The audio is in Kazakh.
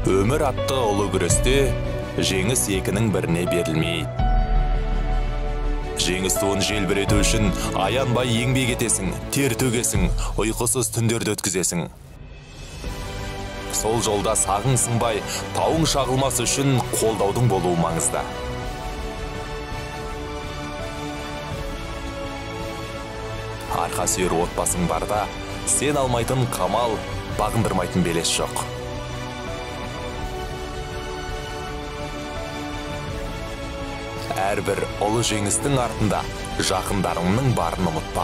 Өмір атты ұлы күресте жеңіс екінің біріне берілмейді. Жеңіс туын желбірету үшін аянбай еңбек етесің, тер төгесің, ұйқысыз түндерді өткізесің. Сол жолда сағың сынбай, тауың шағылмас үшін қолдаудың болуы маңызды. Арқа сүйер отбасың барда, сен алмайтын қамал, бағындырмайтын белес жоқ. Әрбір ұлы жеңістің артында жақындарыңның барын ұмытпа.